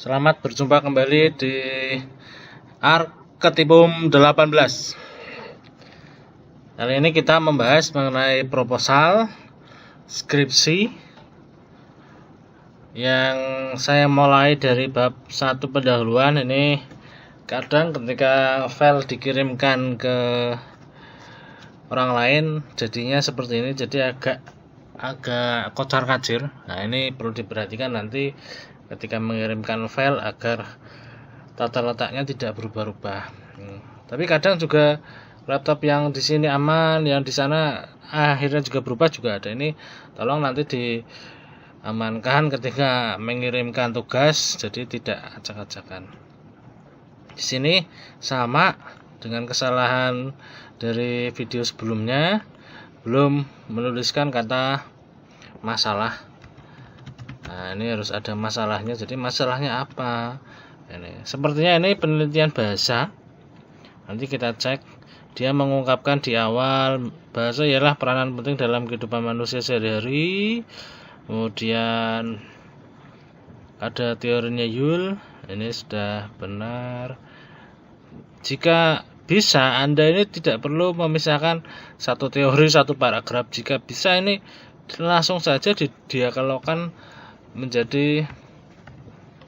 Selamat berjumpa kembali di Arketipum 18. Kali ini kita membahas mengenai proposal skripsi yang saya mulai dari bab 1 pendahuluan. Ini kadang ketika file dikirimkan ke orang lain jadinya seperti ini, jadi agak kocar-kacir. Nah, ini perlu diperhatikan nanti ketika mengirimkan file agar tata letaknya tidak berubah-ubah. Tapi kadang juga laptop yang di sini aman, yang di sana akhirnya juga berubah juga ada. Ini tolong nanti diamankan ketika mengirimkan tugas, jadi tidak acak-acakan. Di sini sama dengan kesalahan dari video sebelumnya, belum menuliskan kata masalah. Nah, ini harus ada masalahnya. Jadi masalahnya apa? Ini sepertinya ini penelitian bahasa. Nanti kita cek. Dia mengungkapkan di awal bahasa ialah peranan penting dalam kehidupan manusia sehari-hari. Kemudian ada teorinya Yule. Ini sudah benar. Jika bisa, Anda ini tidak perlu memisahkan satu teori, satu paragraf. Jika bisa, ini langsung saja didialogkan menjadi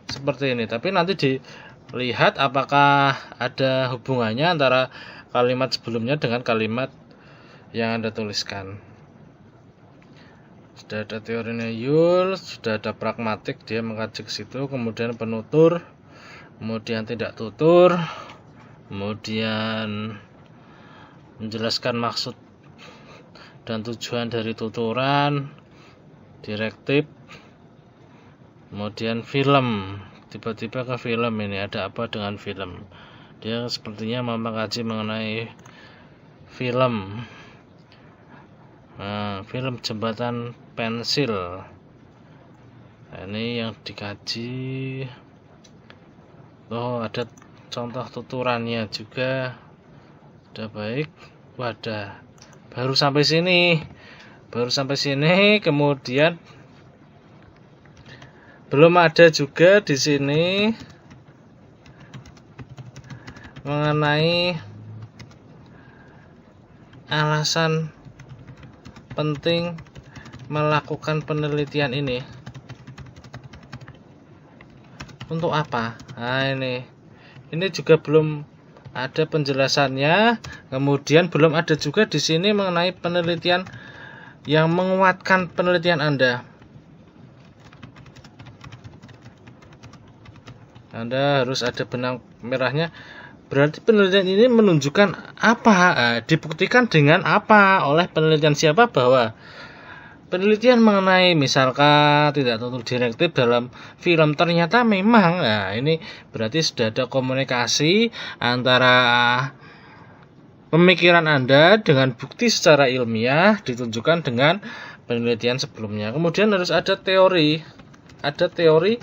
seperti ini. Tapi nanti dilihat apakah ada hubungannya antara kalimat sebelumnya dengan kalimat yang Anda tuliskan. Sudah ada teorinya Yule, sudah ada pragmatik, dia mengkaji ke situ, kemudian penutur, kemudian tidak tutur, kemudian menjelaskan maksud dan tujuan dari tuturan, direktif, kemudian film. Tiba-tiba ke film, ini ada apa dengan film? Dia sepertinya mau mengkaji mengenai film. Nah, film Jembatan Pensil. Nah, ini yang dikaji. Oh, ada contoh tuturannya juga. Sudah baik. Wadah. Baru sampai sini, kemudian belum ada juga di sini mengenai alasan penting melakukan penelitian ini. Untuk apa? Nah, ini juga belum ada penjelasannya. Kemudian belum ada juga di sini mengenai penelitian yang menguatkan penelitian Anda. Anda harus ada benang merahnya. Berarti penelitian ini menunjukkan apa? Dibuktikan dengan apa? Oleh penelitian siapa bahwa penelitian mengenai misalkan tidak tutur direktif dalam film ternyata memang. Nah, ini berarti sudah ada komunikasi antara pemikiran Anda dengan bukti secara ilmiah ditunjukkan dengan penelitian sebelumnya. Kemudian harus ada teori. Ada teori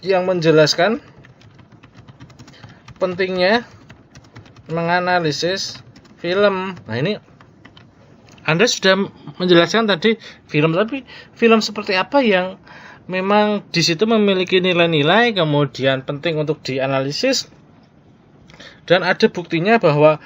yang menjelaskan pentingnya menganalisis film. Nah, ini Anda sudah menjelaskan tadi film, tapi film seperti apa yang memang di situ memiliki nilai-nilai, kemudian penting untuk dianalisis, dan ada buktinya bahwa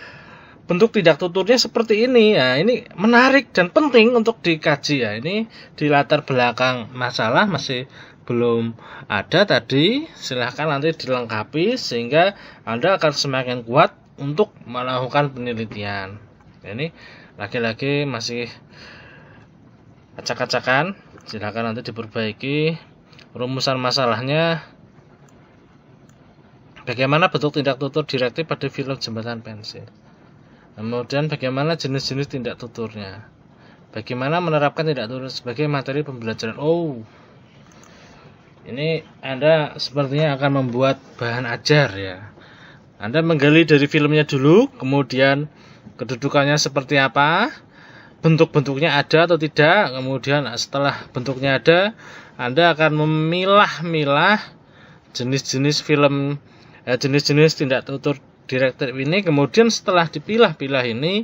bentuk tidak tuturnya seperti ini. Nah, ini menarik dan penting untuk dikaji. Ya, ini di latar belakang masalah masih belum ada tadi. Silahkan nanti dilengkapi sehingga Anda akan semakin kuat untuk melakukan penelitian. Ini lagi-lagi masih acak-acakan. Silahkan nanti diperbaiki rumusan masalahnya. Bagaimana bentuk tindak tutur direktif pada film Jembatan Pensil? Kemudian bagaimana jenis-jenis tindak tuturnya? Bagaimana menerapkan tindak tutur sebagai materi pembelajaran? Ini Anda sepertinya akan membuat bahan ajar ya. Anda menggali dari filmnya dulu, kemudian kedudukannya seperti apa, bentuk-bentuknya ada atau tidak, kemudian setelah bentuknya ada, Anda akan memilah-milah jenis-jenis film, jenis-jenis tindak tutur direktif ini, kemudian setelah dipilah-pilah ini,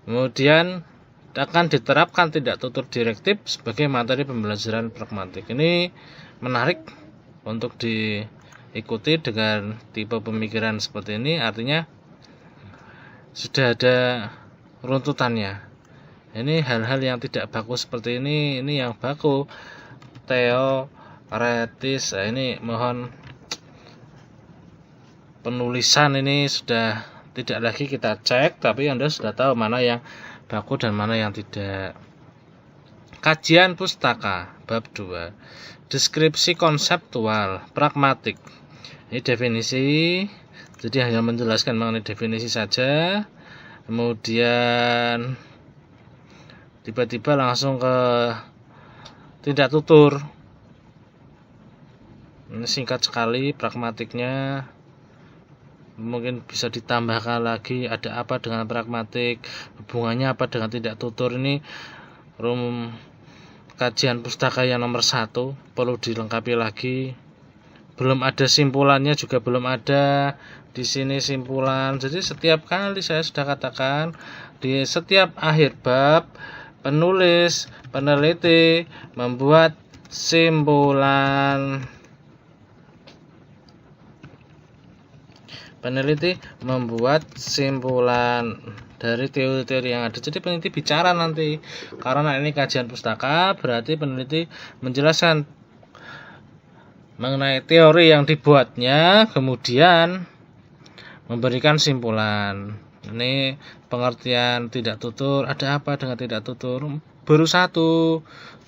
kemudian akan diterapkan tindak tutur direktif sebagai materi pembelajaran pragmatik. Ini menarik untuk diikuti dengan tipe pemikiran seperti ini, artinya sudah ada runtutannya. Ini hal-hal yang tidak baku seperti ini yang baku teoretis. Ini mohon penulisan ini sudah tidak lagi kita cek, tapi Anda sudah tahu mana yang baku dan mana yang tidak. Kajian pustaka bab 2. Deskripsi konseptual pragmatik. Ini definisi, jadi hanya menjelaskan mengenai definisi saja. Kemudian tiba-tiba langsung ke tidak tutur. Ini singkat sekali pragmatiknya. Mungkin bisa ditambahkan lagi ada apa dengan pragmatik, hubungannya apa dengan tidak tutur. Ini kajian pustaka yang nomor 1, perlu dilengkapi lagi. Belum ada simpulannya juga belum ada di sini simpulan. Jadi setiap kali saya sudah katakan di setiap akhir bab penulis, peneliti membuat simpulan. Peneliti membuat simpulan dari teori-teori yang ada. Jadi peneliti bicara nanti, karena ini kajian pustaka, berarti peneliti menjelaskan mengenai teori yang dibuatnya, kemudian memberikan simpulan. Ini pengertian tidak tutur, ada apa dengan tidak tutur? Baru 1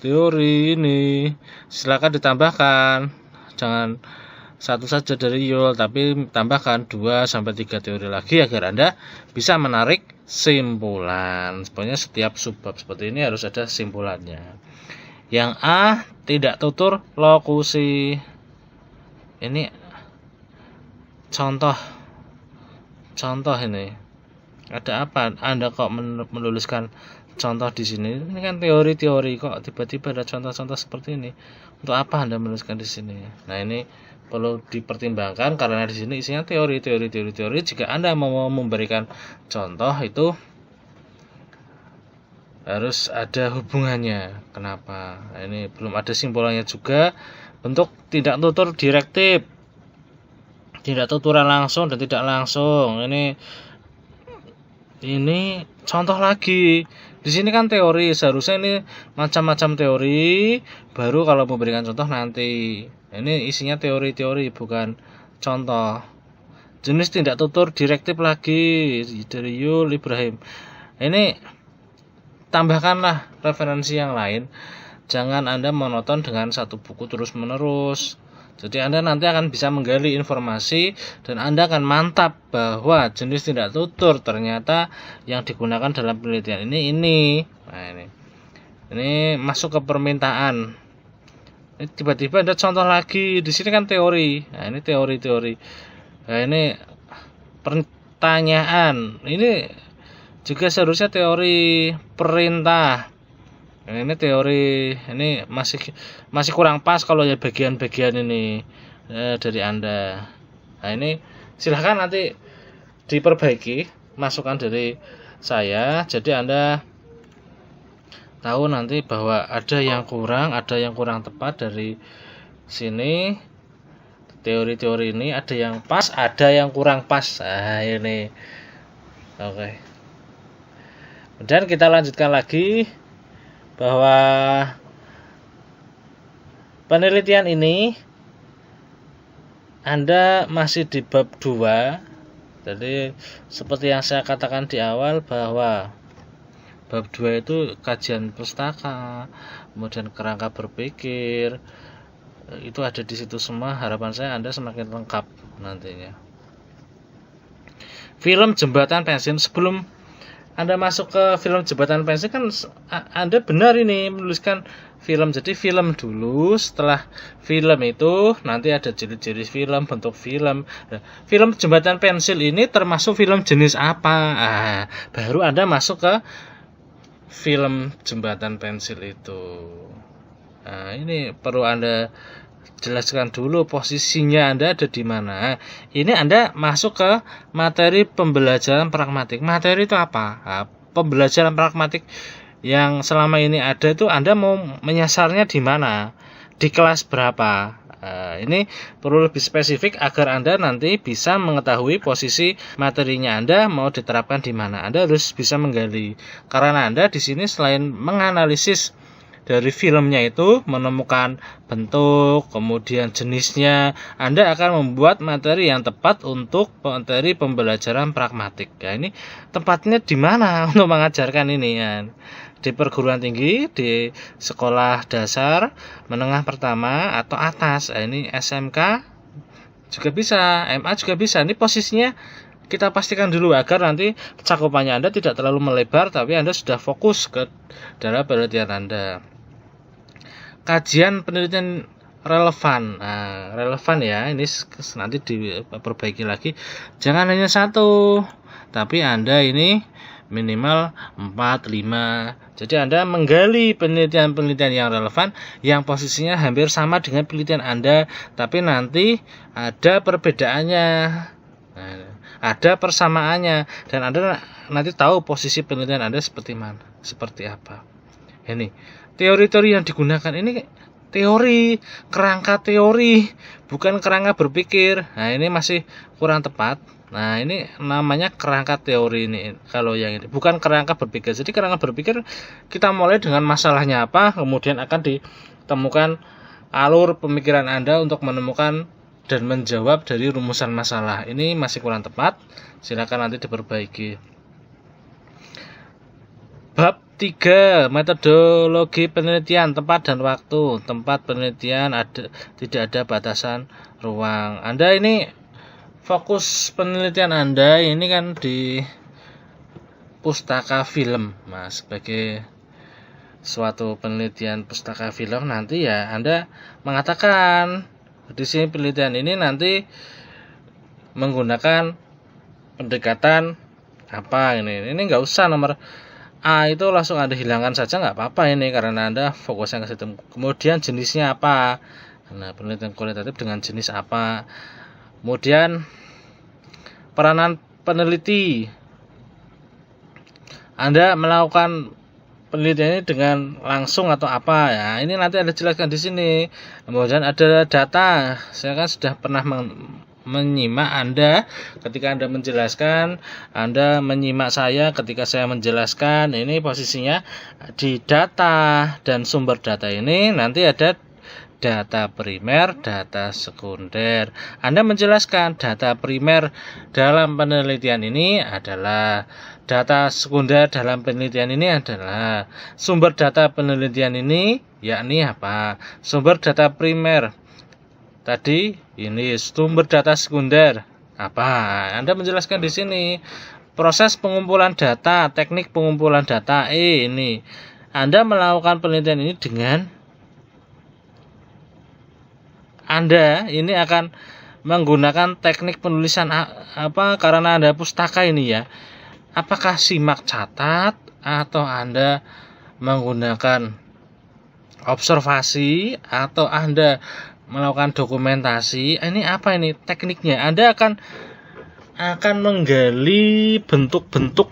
teori ini, silakan ditambahkan, jangan 1 saja dari Yul, tapi tambahkan 2 sampai 3 teori lagi agar Anda bisa menarik simpulan. Sebenarnya setiap subbab seperti ini harus ada simpulannya. Yang A, tidak tutur lokusi. Ini contoh ini. Ada apa Anda kok menuliskan contoh di sini? Ini kan teori-teori, kok tiba-tiba ada contoh-contoh seperti ini. Untuk apa Anda menuliskan di sini? Nah, ini perlu dipertimbangkan karena di sini isinya teori. Jika Anda mau memberikan contoh itu harus ada hubungannya. Kenapa? Nah, ini belum ada simpulannya juga. Bentuk tidak tutur direktif, tidak tuturan langsung dan tidak langsung. Ini contoh lagi. Di sini kan teori, seharusnya ini macam-macam teori, baru kalau memberikan contoh nanti. Ini isinya teori-teori bukan contoh. Jenis tidak tutur direktif lagi dari Yul Ibrahim. Ini tambahkanlah referensi yang lain. Jangan Anda monoton dengan satu buku terus-menerus. Jadi Anda nanti akan bisa menggali informasi dan Anda akan mantap bahwa jenis tidak tutur ternyata yang digunakan dalam penelitian ini. Nah, ini masuk ke permintaan. Ini tiba-tiba ada contoh lagi. Di sini kan teori. Nah, ini teori-teori. Nah, ini pertanyaan. Ini juga seharusnya teori perintah. Nah, ini teori, ini masih kurang pas kalau ya bagian-bagian ini dari Anda. Nah, ini silahkan nanti diperbaiki masukan dari saya. Jadi Anda tahu nanti bahwa ada yang kurang tepat dari sini. Teori-teori ini ada yang pas, ada yang kurang pas. Nah, ini. Oke. Dan kita lanjutkan lagi bahwa penelitian ini Anda masih di bab 2. Jadi seperti yang saya katakan di awal bahwa bab 2 itu kajian pustaka, kemudian kerangka berpikir, itu ada di situ semua. Harapan saya Anda semakin lengkap nantinya. Film Jembatan Pensiun. Sebelum Anda masuk ke film Jembatan Pensiun kan Anda benar ini menuliskan film. Jadi film dulu, setelah film itu nanti ada ciri-ciri film, bentuk film. Nah, film Jembatan Pensil ini termasuk film jenis apa? Baru Anda masuk ke film Jembatan Pensil itu. Nah, ini perlu Anda jelaskan dulu posisinya Anda ada di mana. Ini Anda masuk ke materi pembelajaran pragmatik. Materi itu apa? Pembelajaran pragmatik yang selama ini ada itu Anda mau menyasarnya di mana? Di kelas berapa? Ini perlu lebih spesifik agar Anda nanti bisa mengetahui posisi materinya Anda mau diterapkan di mana. Anda harus bisa menggali. Karena Anda di sini selain menganalisis dari filmnya itu, menemukan bentuk, kemudian jenisnya, Anda akan membuat materi yang tepat untuk materi pembelajaran pragmatik. Ya, ini tempatnya di mana untuk mengajarkan ini ya? Di perguruan tinggi, di sekolah dasar, menengah pertama atau atas. Nah, ini SMK juga bisa, MA juga bisa. Ini posisinya kita pastikan dulu agar nanti cakupannya Anda tidak terlalu melebar, tapi Anda sudah fokus ke dalam penelitian Anda. Kajian penelitian relevan. Nah, relevan ya, ini nanti diperbaiki lagi. Jangan hanya satu, tapi Anda ini minimal 4, 5. Jadi Anda menggali penelitian-penelitian yang relevan yang posisinya hampir sama dengan penelitian Anda, tapi nanti ada perbedaannya. Nah, ada persamaannya, dan Anda nanti tahu posisi penelitian Anda seperti mana, seperti apa. Ini teori-teori yang digunakan ini teori, kerangka teori, bukan kerangka berpikir. Nah, ini masih kurang tepat. Nah, ini namanya kerangka teori ini. Kalau yang ini bukan kerangka berpikir. Jadi kerangka berpikir kita mulai dengan masalahnya apa, kemudian akan ditemukan alur pemikiran Anda untuk menemukan dan menjawab dari rumusan masalah. Ini masih kurang tepat. Silakan nanti diperbaiki. Bab 3. Metodologi penelitian, tempat dan waktu. Tempat penelitian tidak ada batasan ruang. Anda ini fokus penelitian Anda ini kan di pustaka film. Nah, sebagai suatu penelitian pustaka film nanti ya Anda mengatakan di sini penelitian ini nanti menggunakan pendekatan apa ini. Ini nggak usah nomor A itu langsung Anda hilangkan saja, nggak apa-apa ini karena Anda fokusnya ke situ. Kemudian jenisnya apa? Nah, penelitian kualitatif dengan jenis apa? Kemudian peranan peneliti. Anda melakukan penelitian ini dengan langsung atau apa ya? Ini nanti Anda jelaskan di sini. Kemudian ada data. Saya kan sudah pernah menyimak Anda ketika Anda menjelaskan, Anda menyimak saya ketika saya menjelaskan. Ini posisinya di data, dan sumber data ini nanti ada data primer, data sekunder. Anda menjelaskan data primer dalam penelitian ini adalah, data sekunder dalam penelitian ini adalah, sumber data penelitian ini yakni apa? Sumber data primer tadi ini, sumber data sekunder apa? Anda menjelaskan di sini proses pengumpulan data, teknik pengumpulan data. Ini Anda melakukan penelitian ini dengan Anda ini akan menggunakan teknik penulisan apa, karena Anda pustaka ini ya. Apakah simak catat atau Anda menggunakan observasi atau Anda melakukan dokumentasi? Ini apa ini tekniknya? Anda akan menggali bentuk-bentuk.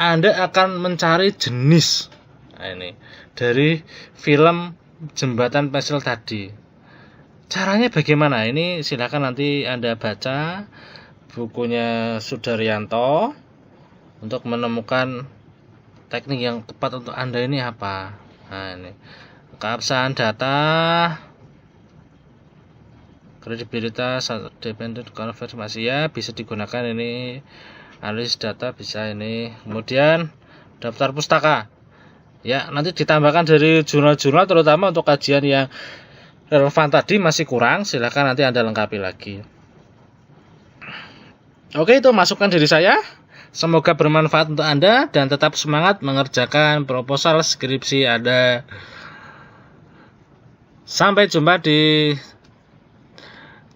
Anda akan mencari jenis. Nah, ini dari film Jembatan Pensil tadi. Caranya bagaimana? Ini silakan nanti Anda baca bukunya Sudaryanto untuk menemukan teknik yang tepat untuk Anda ini apa. Nah, ini keabsahan data, kredibilitas, dependent konfirmasi ya, bisa digunakan ini, analisis data bisa ini. Kemudian daftar pustaka ya, nanti ditambahkan dari jurnal-jurnal, terutama untuk kajian yang relevan tadi masih kurang, silahkan nanti Anda lengkapi lagi. Oke, itu masukan dari saya. Semoga bermanfaat untuk Anda dan tetap semangat mengerjakan proposal skripsi Anda. Sampai jumpa di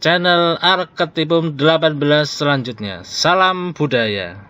channel Arketipum 18 selanjutnya. Salam budaya.